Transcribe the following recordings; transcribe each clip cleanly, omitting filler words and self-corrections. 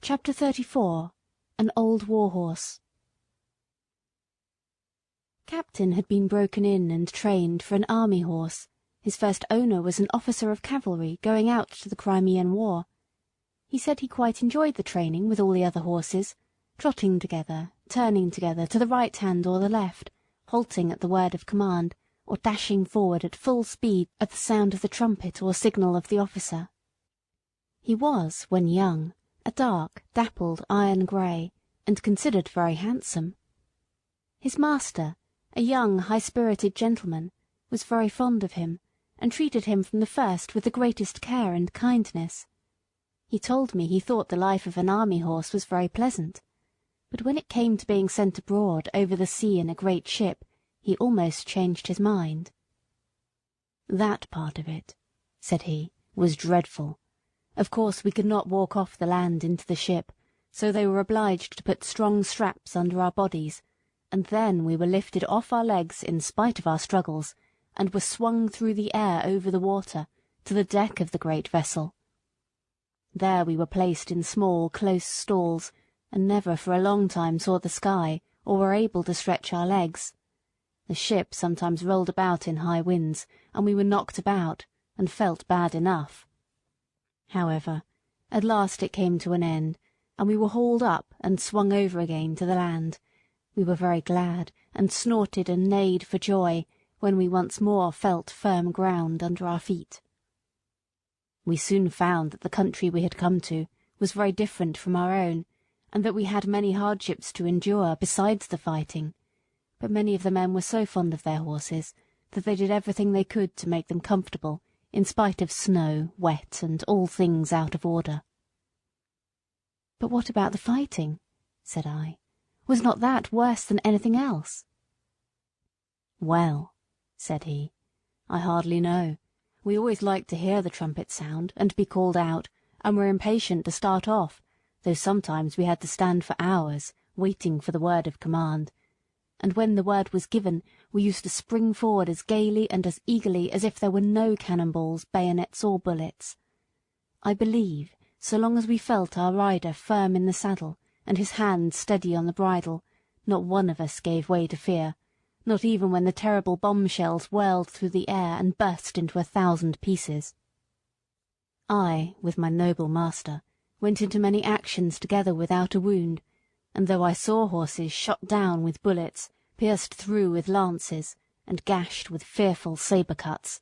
Chapter 34. An Old War-Horse. Captain had been broken in and trained for an army horse. His first owner was an officer of cavalry going out to the Crimean War. He said he quite enjoyed the training with all the other horses, trotting together, turning together to the right hand or the left, halting at the word of command, or dashing forward at full speed at the sound of the trumpet or signal of the officer. He was, when young, a dark, dappled iron-grey, and considered very handsome. His master, a young, high-spirited gentleman, was very fond of him, and treated him from the first with the greatest care and kindness. He told me he thought the life of an army horse was very pleasant, but when it came to being sent abroad over the sea in a great ship, he almost changed his mind. "That part of it," said he, "was dreadful. Of course we could not walk off the land into the ship, so they were obliged to put strong straps under our bodies, and then we were lifted off our legs in spite of our struggles, and were swung through the air over the water, to the deck of the great vessel. There we were placed in small, close stalls, and never for a long time saw the sky, or were able to stretch our legs. The ship sometimes rolled about in high winds, and we were knocked about, and felt bad enough. However, at last it came to an end, and we were hauled up and swung over again to the land. We were very glad, and snorted and neighed for joy, when we once more felt firm ground under our feet. We soon found that the country we had come to was very different from our own, and that we had many hardships to endure besides the fighting, but many of the men were so fond of their horses that they did everything they could to make them comfortable, in spite of snow, wet, and all things out of order. "But what about the fighting?" said I. "Was not that worse than anything else?" "Well," said he, "I hardly know. We always liked to hear the trumpet sound, and be called out, and were impatient to start off, though sometimes we had to stand for hours, waiting for the word of command. And when the word was given, we used to spring forward as gaily and as eagerly as if there were no cannon-balls, bayonets, or bullets. I believe, so long as we felt our rider firm in the saddle, and his hand steady on the bridle, not one of us gave way to fear, not even when the terrible bomb-shells whirled through the air and burst into 1,000 pieces. I, with my noble master, went into many actions together without a wound, and though I saw horses shot down with bullets, pierced through with lances, and gashed with fearful sabre-cuts,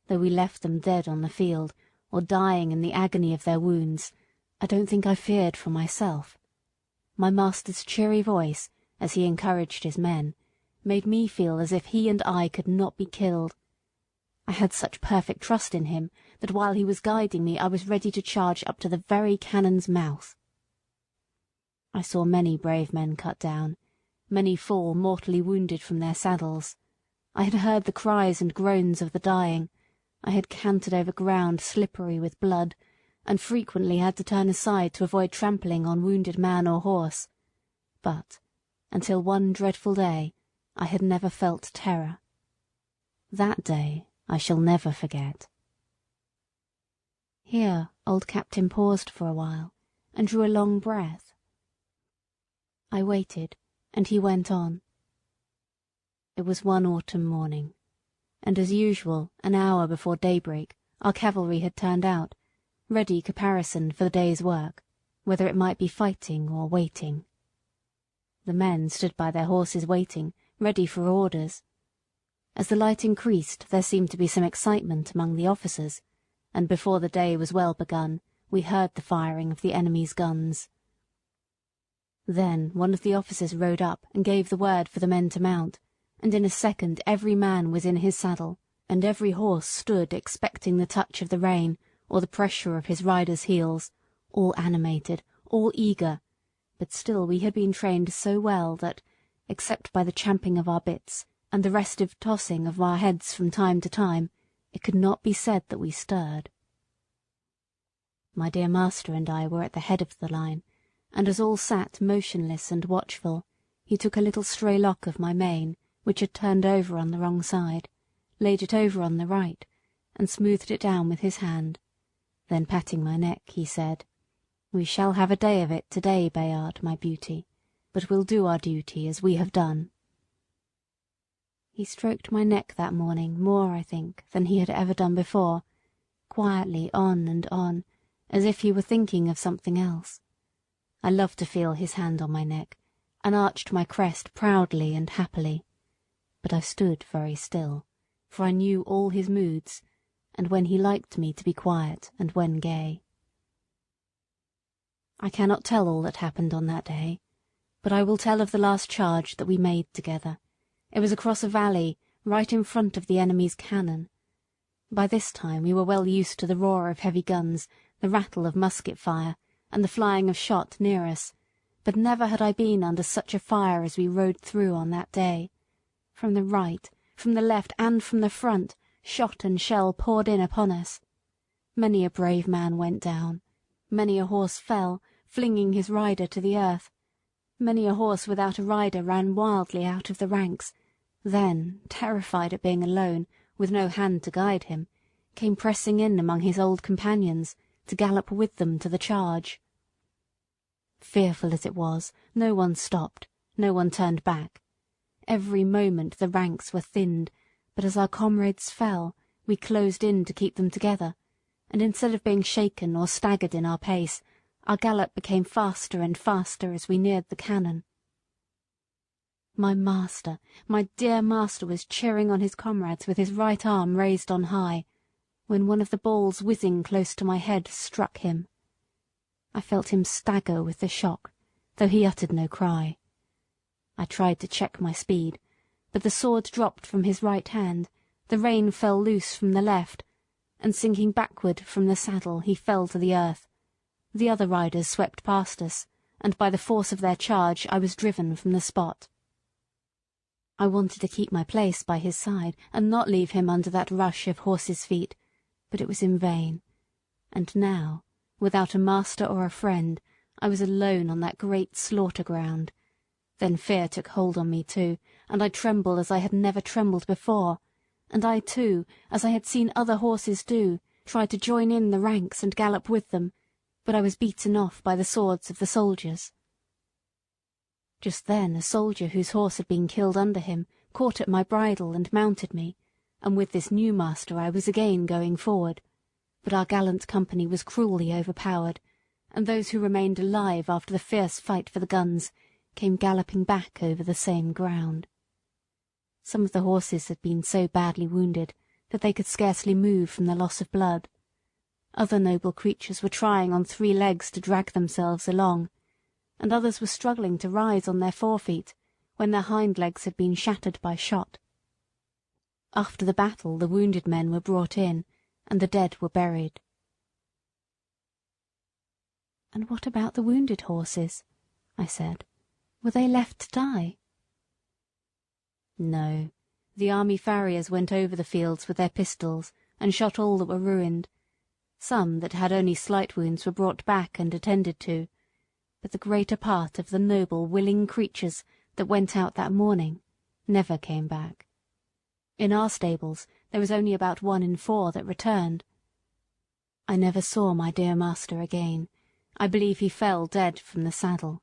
though we left them dead on the field, or dying in the agony of their wounds, I don't think I feared for myself. My master's cheery voice, as he encouraged his men, made me feel as if he and I could not be killed. I had such perfect trust in him that while he was guiding me I was ready to charge up to the very cannon's mouth. I saw many brave men cut down, many fall mortally wounded from their saddles. I had heard the cries and groans of the dying. I had cantered over ground slippery with blood, and frequently had to turn aside to avoid trampling on wounded man or horse. But, until one dreadful day, I had never felt terror. That day I shall never forget. Here old Captain paused for a while, and drew a long breath. I waited, and he went on. It was one autumn morning, and as usual, an hour before daybreak, our cavalry had turned out, ready caparisoned for the day's work, whether it might be fighting or waiting. The men stood by their horses waiting, ready for orders. As the light increased, there seemed to be some excitement among the officers, and before the day was well begun, we heard the firing of the enemy's guns. Then one of the officers rode up and gave the word for the men to mount, and in a second every man was in his saddle, and every horse stood expecting the touch of the rein or the pressure of his rider's heels, all animated, all eager, but still we had been trained so well that, except by the champing of our bits and the restive tossing of our heads from time to time, it could not be said that we stirred. My dear master and I were at the head of the line, and as all sat motionless and watchful, he took a little stray lock of my mane, which had turned over on the wrong side, laid it over on the right, and smoothed it down with his hand. Then patting my neck, he said, We shall have a day of it today, Bayard, my beauty, but we'll do our duty as we have done. He stroked my neck that morning more, I think, than he had ever done before, quietly on and on, as if he were thinking of something else. I loved to feel his hand on my neck, and arched my crest proudly and happily. But I stood very still, for I knew all his moods, and when he liked me to be quiet and when gay. I cannot tell all that happened on that day, but I will tell of the last charge that we made together. It was across a valley, right in front of the enemy's cannon. By this time we were well used to the roar of heavy guns, the rattle of musket fire, and the flying of shot near us, but never had I been under such a fire as we rode through on that day. From the right, from the left, and from the front, shot and shell poured in upon us. Many a brave man went down. Many a horse fell, flinging his rider to the earth. Many a horse without a rider ran wildly out of the ranks, then, terrified at being alone, with no hand to guide him, came pressing in among his old companions, to gallop with them to the charge. Fearful as it was, no one stopped, no one turned back. Every moment the ranks were thinned, but as our comrades fell, we closed in to keep them together, and instead of being shaken or staggered in our pace, our gallop became faster and faster as we neared the cannon. My master, my dear master, was cheering on his comrades with his right arm raised on high, when one of the balls whizzing close to my head struck him. I felt him stagger with the shock, though he uttered no cry. I tried to check my speed, but the sword dropped from his right hand, the rein fell loose from the left, and sinking backward from the saddle he fell to the earth. The other riders swept past us, and by the force of their charge I was driven from the spot. I wanted to keep my place by his side, and not leave him under that rush of horses' feet, but it was in vain. And now, without a master or a friend, I was alone on that great slaughter-ground. Then fear took hold on me too, and I trembled as I had never trembled before, and I too, as I had seen other horses do, tried to join in the ranks and gallop with them, but I was beaten off by the swords of the soldiers. Just then a soldier whose horse had been killed under him caught at my bridle and mounted me, and with this new master I was again going forward. But our gallant company was cruelly overpowered, and those who remained alive after the fierce fight for the guns came galloping back over the same ground. Some of the horses had been so badly wounded that they could scarcely move from the loss of blood. Other noble creatures were trying on 3 legs to drag themselves along, and others were struggling to rise on their forefeet when their hind legs had been shattered by shot. After the battle the wounded men were brought in, and the dead were buried. "And what about the wounded horses?" I said. "Were they left to die?" "No. The army farriers went over the fields with their pistols and shot all that were ruined. Some that had only slight wounds were brought back and attended to, but the greater part of the noble, willing creatures that went out that morning never came back. In our stables there was only about 1 in 4 that returned. I never saw my dear master again. I believe he fell dead from the saddle.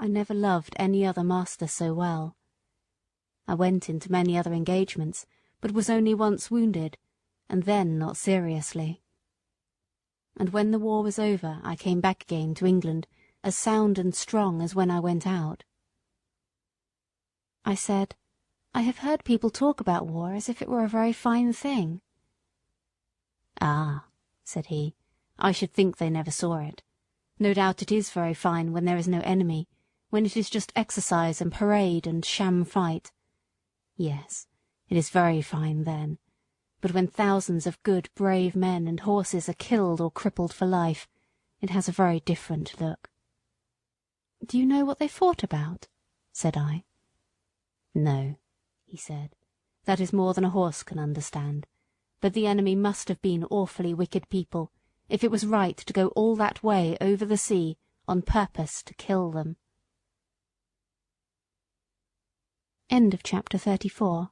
I never loved any other master so well. I went into many other engagements, but was only once wounded, and then not seriously. And when the war was over I came back again to England, as sound and strong as when I went out." I said, "I have heard people talk about war as if it were a very fine thing." "Ah," said he, "I should think they never saw it. No doubt it is very fine when there is no enemy, when it is just exercise and parade and sham fight. Yes, it is very fine then. But when thousands of good, brave men and horses are killed or crippled for life, it has a very different look." "Do you know what they fought about?" said I. "No," he said, "that is more than a horse can understand. But the enemy must have been awfully wicked people, if it was right to go all that way over the sea on purpose to kill them." End of chapter 34.